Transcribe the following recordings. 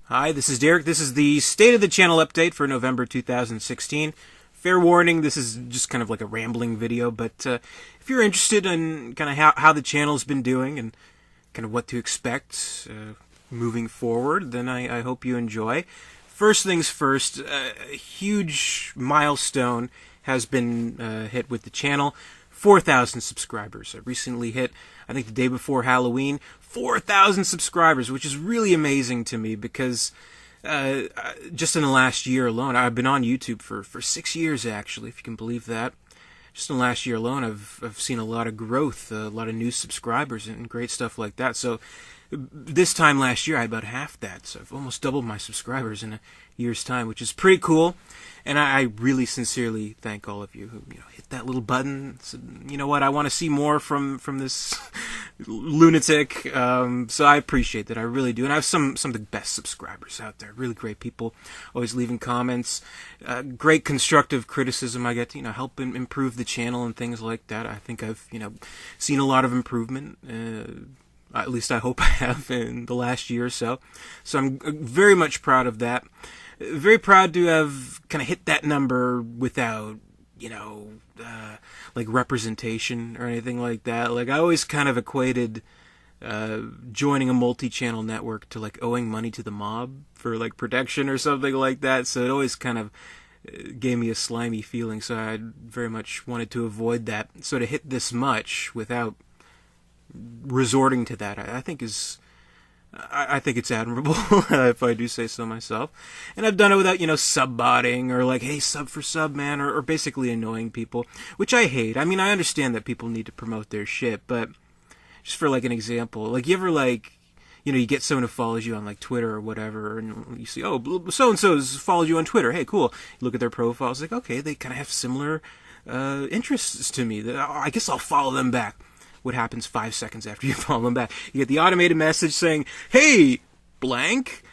Hi, this is Derek. This is the State of the Channel update for November 2016. Fair warning, this is just kind of like a rambling video, but if you're interested in kind of how the channel's been doing and kind of what to expect moving forward, then I hope you enjoy. First things first, a huge milestone has been hit with the channel. 4,000 subscribers. I recently hit, I think the day before Halloween, 4,000 subscribers, which is really amazing to me because just in the last year alone, I've been on YouTube for 6 years actually, if you can believe that. Just in the last year alone, I've seen a lot of growth, a lot of new subscribers and great stuff like that. So this time last year, I had about half that. So I've almost doubled my subscribers in a year's time, which is pretty cool. And I really sincerely thank all of you who hit that little button. So, you know what? I want to see more from this lunatic. So I appreciate that. I really do. And I have some of the best subscribers out there. Really great people. Always leaving comments. Great constructive criticism. I get to help improve the channel and things like that. I think I've seen a lot of improvement. At least I hope I have in the last year or so. So I'm very much proud of that. Very proud to have kind of hit that number without, like representation or anything like that. Like I always kind of equated joining a multi-channel network to like owing money to the mob for like protection or something like that. So it always kind of gave me a slimy feeling. So I very much wanted to avoid that. So to hit this much without resorting to that, I think it's admirable, if I do say so myself. And I've done it without, sub-botting or like, hey, sub for sub, man, or basically annoying people, which I hate. I mean, I understand that people need to promote their shit, but just for like an example, like you ever like, you get someone who follows you on like Twitter or whatever, and you see, oh, so-and-so's followed you on Twitter. Hey, cool. You look at their profiles, like, okay, they kind of have similar interests to me. I guess I'll follow them back. What happens 5 seconds after you follow them back? You get the automated message saying, hey, blank,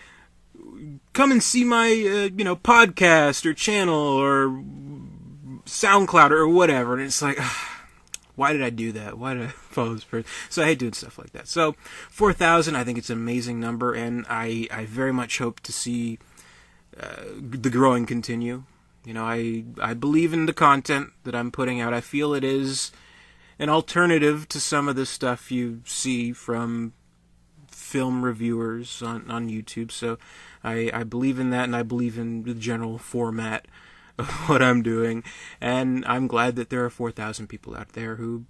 come and see my, podcast or channel or SoundCloud or whatever. And it's like, why did I do that? Why did I follow this person? So I hate doing stuff like that. So 4,000, I think it's an amazing number, and I very much hope to see the growing continue. I believe in the content that I'm putting out. I feel it is an alternative to some of the stuff you see from film reviewers on YouTube. So I believe in that, and I believe in the general format of what I'm doing. And I'm glad that there are 4,000 people out there who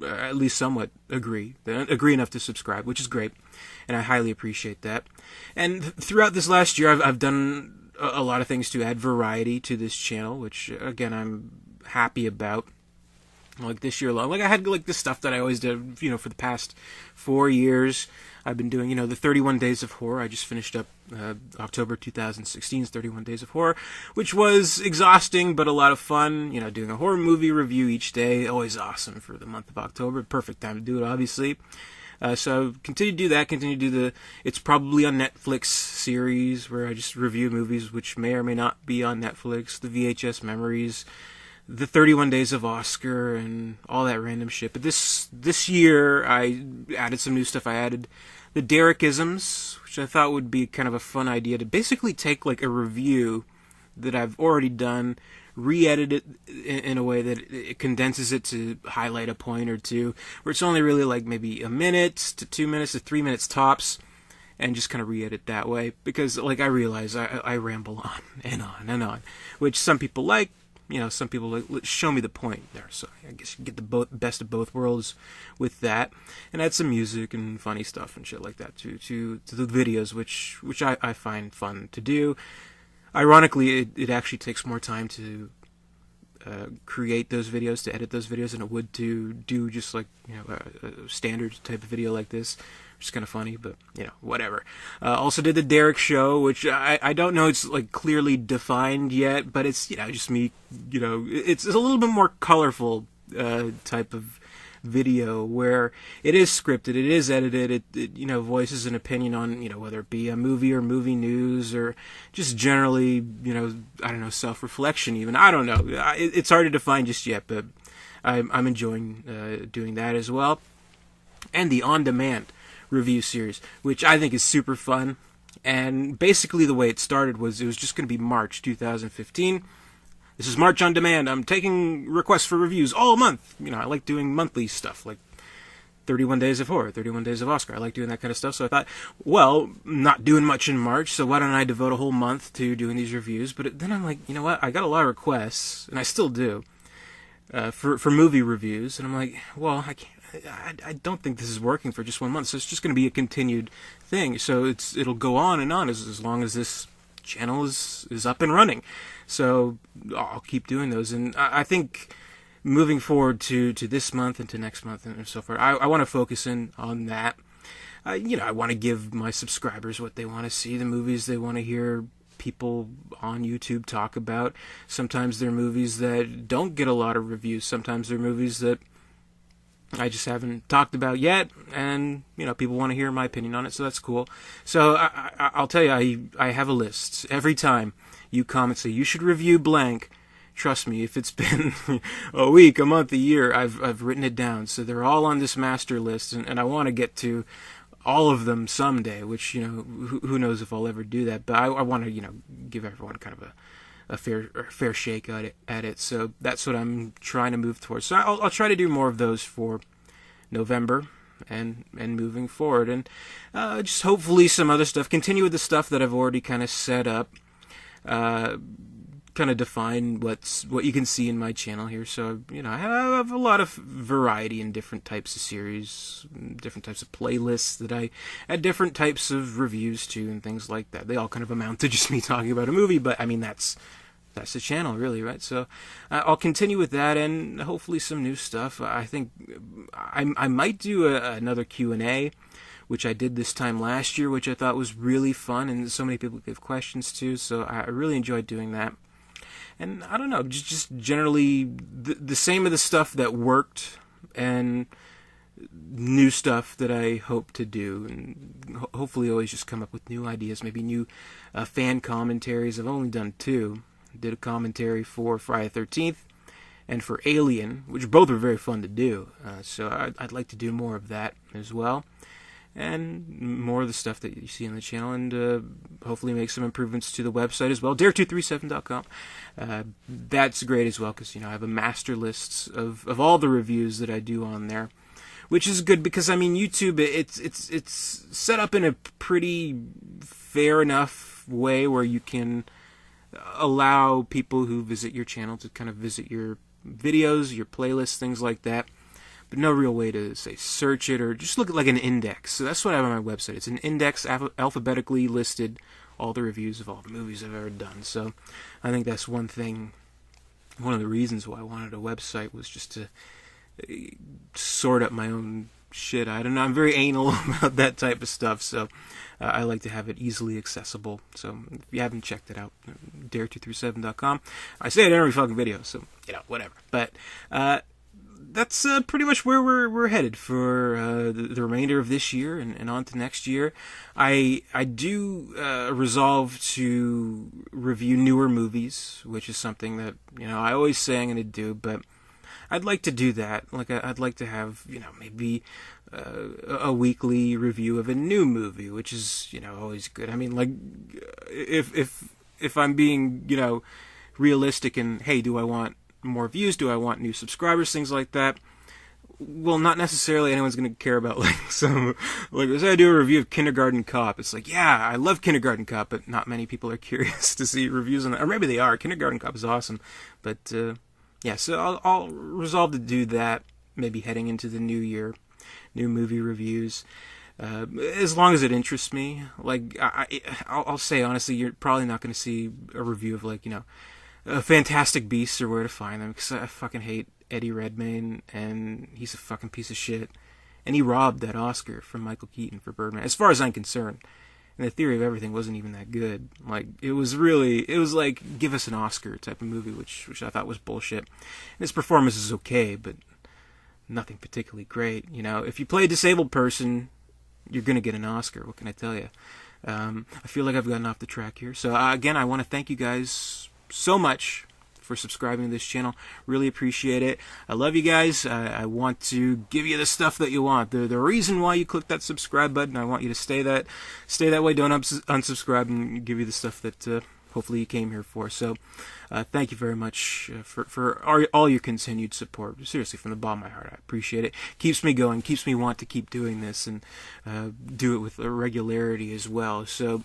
at least somewhat agree enough to subscribe, which is great. And I highly appreciate that. And throughout this last year, I've done a lot of things to add variety to this channel, which, again, I'm happy about. Like this year alone, like I had like this stuff that I always did, for the past 4 years. I've been doing, the 31 Days of Horror. I just finished up October 2016's 31 Days of Horror, which was exhausting but a lot of fun. Doing a horror movie review each day, always awesome for the month of October. Perfect time to do it, obviously. So continue to do that. Continue to do It's Probably on Netflix series where I just review movies which may or may not be on Netflix. The VHS Memories, the 31 Days of Oscar, and all that random shit. But this year, I added some new stuff. I added the Derekisms, which I thought would be kind of a fun idea to basically take like a review that I've already done, re-edit it in a way that it condenses it to highlight a point or two, where it's only really like maybe a minute to 2 minutes to 3 minutes tops, and just kind of re-edit that way. Because like I realize I ramble on and on and on, which some people like. Some people like, show me the point there, so I guess you get the best of both worlds with that, and add some music and funny stuff and shit like that to the videos, which I find fun to do. Ironically, it actually takes more time to create those videos, to edit those videos, than it would to do just like a standard type of video like this. Which is kind of funny, but whatever. Also did the Derek Show, which I don't know, it's like clearly defined yet, but it's just me. It's a little bit more colorful type of video where it is scripted, it is edited, it voices an opinion on whether it be a movie or movie news or just generally I don't know, self-reflection even. I don't know. It's hard to define just yet, but I'm enjoying doing that as well. And the on-demand review series, which I think is super fun. And basically the way it started was it was just going to be March 2015. This is March on Demand. I'm taking requests for reviews all month. You know, I like doing monthly stuff, like 31 Days of Horror, 31 Days of Oscar. I like doing that kind of stuff. So I thought, well, not doing much in March, so why don't I devote a whole month to doing these reviews? But then I'm like, you know what? I got a lot of requests, and I still do, for movie reviews. And I'm like, well, I don't think this is working for just 1 month. So it's just going to be a continued thing. So it'll go on and on as long as this channel is up and running. So I'll keep doing those. And I think moving forward to this month and to next month and so forth, I want to focus in on that. I want to give my subscribers what they want to see, the movies they want to hear people on YouTube talk about. Sometimes they're movies that don't get a lot of reviews. Sometimes they're movies that I just haven't talked about yet, and people want to hear my opinion on it, so that's cool. So I'll tell you, I have a list. Every time you comment, say you should review blank, trust me, if it's been a week, a month, a year, I've written it down. So they're all on this master list, and I want to get to all of them someday. Which who knows if I'll ever do that? But I want to give everyone kind of a fair shake at it. So that's what I'm trying to move towards. So I'll try to do more of those for November and moving forward, and just hopefully some other stuff. Continue with the stuff that I've already kind of set up. Kind of define what you can see in my channel here. So I have a lot of variety in different types of series, different types of playlists that I add different types of reviews to, and things like that. They all kind of amount to just me talking about a movie, but I mean that's the channel, really, right? So I'll continue with that, and hopefully some new stuff. I think I might do another Q&A, which I did this time last year, which I thought was really fun, and so many people gave questions to, so I really enjoyed doing that. And I don't know, just generally the same of the stuff that worked, and new stuff that I hope to do, and hopefully always just come up with new ideas, maybe new fan commentaries. I've only done 2. I did a commentary for Friday the 13th and for Alien, which both are very fun to do. So I'd like to do more of that as well, and more of the stuff that you see on the channel, and hopefully make some improvements to the website as well, dare237.com. That's great as well, because I have a master list of all the reviews that I do on there, which is good because YouTube, it's set up in a pretty fair enough way where you can allow people who visit your channel to kind of visit your videos, your playlists, things like that, but no real way to, say, search it or just look at like an index. So that's what I have on my website. It's an index, alphabetically listed all the reviews of all the movies I've ever done. So I think that's one of the reasons why I wanted a website, was just to sort up my own shit. I don't know, I'm very anal about that type of stuff, so I like to have it easily accessible. So if you haven't checked it out, dare237.com. I say it in every fucking video, so whatever. But that's pretty much where we're headed for the remainder of this year and on to next year. I do resolve to review newer movies, which is something that I always say I'm going to do, but I'd like to do that. Like I'd like to have maybe a weekly review of a new movie, which is always good. I mean, like if I'm being realistic and, hey, do I want more views? Do I want new subscribers? Things like that. Well, not necessarily anyone's going to care about let's say I do a review of Kindergarten Cop. It's like, yeah, I love Kindergarten Cop, but not many people are curious to see reviews on that. Or maybe they are. Kindergarten Cop is awesome, but yeah, so I'll resolve to do that maybe heading into the new year, new movie reviews, as long as it interests me. Like I'll say honestly, you're probably not going to see a review of a Fantastic Beasts or Where to Find Them, because I fucking hate Eddie Redmayne, and he's a fucking piece of shit, and he robbed that Oscar from Michael Keaton for Birdman, as far as I'm concerned. And The Theory of Everything wasn't even that good. Like, it was like, give us an Oscar type of movie, which I thought was bullshit. And his performance is okay, but nothing particularly great. If you play a disabled person, you're gonna get an Oscar. What can I tell you? I feel like I've gotten off the track here. So again, I want to thank you guys so much for subscribing to this channel. Really appreciate it. I love you guys. I want to give you the stuff that you want. The reason why you click that subscribe button, I want you to stay that way. Don't unsubscribe, and give you the stuff that hopefully you came here for. So thank you very much for all your continued support. Seriously, from the bottom of my heart, I appreciate it. Keeps me going, keeps me want to keep doing this, and do it with a regularity as well. So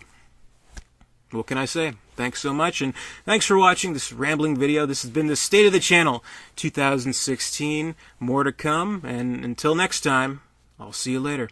what can I say? Thanks so much, and thanks for watching this rambling video. This has been the State of the Channel 2016. More to come, and until next time, I'll see you later.